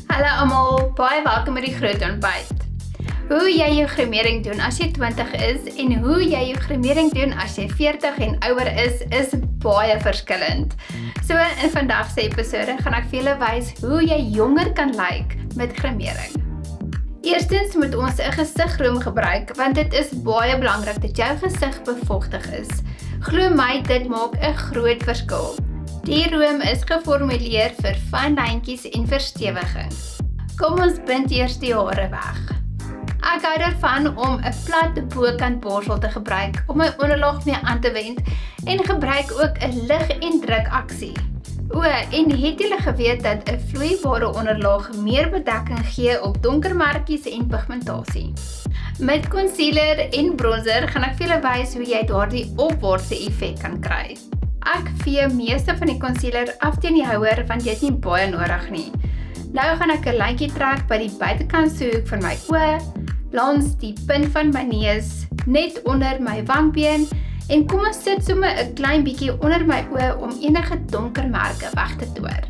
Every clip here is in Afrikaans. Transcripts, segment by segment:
Hallo almal, baie welkom by die groot ontbyt. Hoe jy jou grimering doen as jy 20 is en hoe jy jou grimering doen as jy 40 en ouer is baie verskillend. So in vandag se episode gaan ek vir julle wys hoe jy jonger kan lyk met grimering. Eerstens moet ons 'n gesigroom gebruik want dit is baie belangrik dat jou gesig bevochtig is. Glo my, dit maak 'n groot verskil. Die room is geformuleer vir fyn lyntjies en verstewiging. Kom ons bind eers die hare weg. Ek hou daarvan om 'n plat bokant borsel te gebruik om my onderlaag mee aan te wend en gebruik ook 'n lig en druk aksie. En het julle geweet dat 'n vloeibare onderlaag meer bedekking gee op donker merkies en pigmentasie? Met concealer en bronzer gaan ek vir julle wys hoe jy daardie opwaartse effek kan kry. Ek vee meeste van die concealer af teen die houer want jy het nie baie nodig nie. Nou gaan ek 'n lyntjie trek by die buitekantse hoek van my oë, langs die punt van my neus, net onder my wangbeen en kom ons sit sommer 'n klein bietjie onder my oë om enige donker merke weg te toer.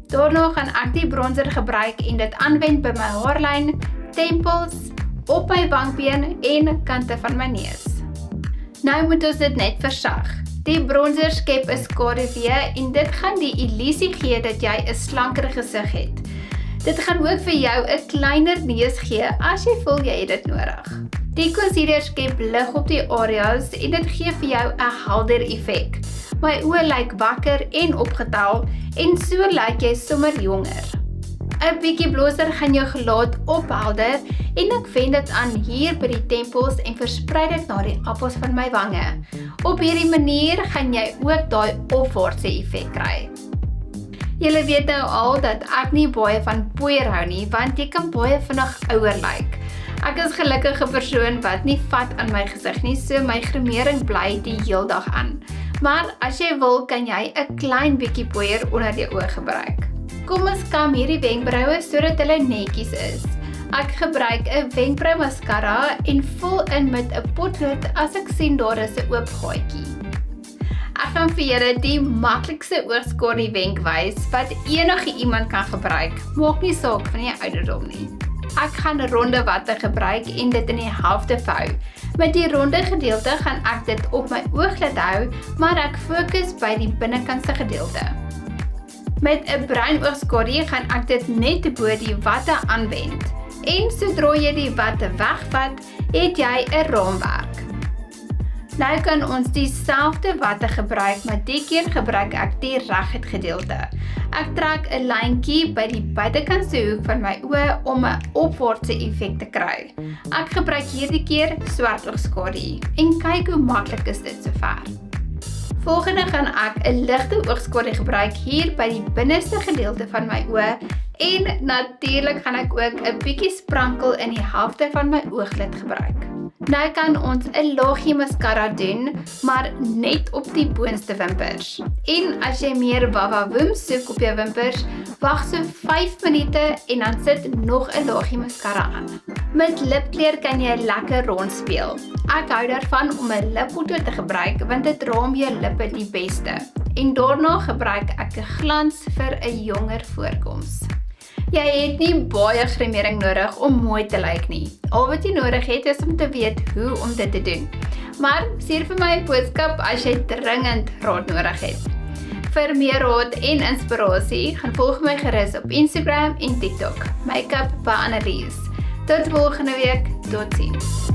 Daarna gaan ek die bronzer gebruik en dit aanwend by my haarlyn, tempels, op my wangbeen en kante van my neus. Nou moet ons dit net versag. Die bronzer skep 'n skaduwee en dit gaan die illusie gee dat jy 'n slanker gesig het. Dit gaan ook vir jou 'n kleiner neus gee as jy voel jy het dit nodig. Die concealer skep lig op die areas en dit gee vir jou 'n helder effek. My oë lyk wakker en opgetel en so lyk jy sommer jonger. 'n bietjie blosser gaan jou gelaat ophelder en ek wend dit aan hier by die tempels en versprei dit na die appels van my wange. Op hierdie manier gaan jy ook daai opwaartse effek kry. Julle weet nou al dat ek nie baie van poeier hou nie, want jy kan baie vinnig ouer lyk. Ek is gelukkige persoon wat nie vat aan my gesig nie, so my grimering bly die heel dag aan. Maar as jy wil, kan jy 'n klein bietjie poeier onder die oë gebruik. Kom ons kam hierdie wenkbroue sodat hulle netjies is. Ek gebruik 'n wenkbrou mascara en vul in met 'n potlood as ek sien daar is 'n oop gaatjie. Ek gaan vir julle die maklikste oogskadu wenk wys wat enige iemand kan gebruik, maak nie saak van die ouderdom nie. Ek gaan ronde watte gebruik en dit in die helfte vou. Met die ronde gedeelte gaan ek dit op my ooglid hou, maar ek fokus by die binnekantste gedeelte. Met 'n bruin oogskadu gaan ek dit net bo die watte aanwend. En sodra jy die watte wegvat, het jy 'n raamwerk. Nou kan ons dieselfde watte gebruik, maar die keer gebruik ek die reguit gedeelte. Ek trek 'n lyntjie by die buitekantse hoek van my oë om 'n opwaartse effek te kry. Ek gebruik hierdie keer swart oogskadu en kyk hoe maklik is dit sover. Volgende gaan ek 'n ligte oogskadu gebruik hier by die binneste gedeelte van my oë en natuurlik gaan ek ook 'n bietjie sprankel in die helfte van my ooglid gebruik. Nou kan ons 'n laagie mascara doen, maar net op die boonste wimpers. En as jy meer wawa-woem soek op jou wimpers, wag so 5 minute en dan sit nog 'n laagie mascara aan. Met lipkleur kan jy lekker rondspeel. Ek hou daarvan om 'n lippotlood te gebruik want dit raam jou lippe die beste. En daarna gebruik ek 'n glans vir 'n jonger voorkoms. Jy het nie baie grimering nodig om mooi te lyk nie. Al wat jy nodig het is om te weet hoe om dit te doen. Maar stuur vir my 'n boodskap as jy dringend raad nodig het. Vir meer raad en inspirasie, gaan volg my gerus op Instagram en TikTok. Makeup by Annelies. Tot volgende week, totsiens.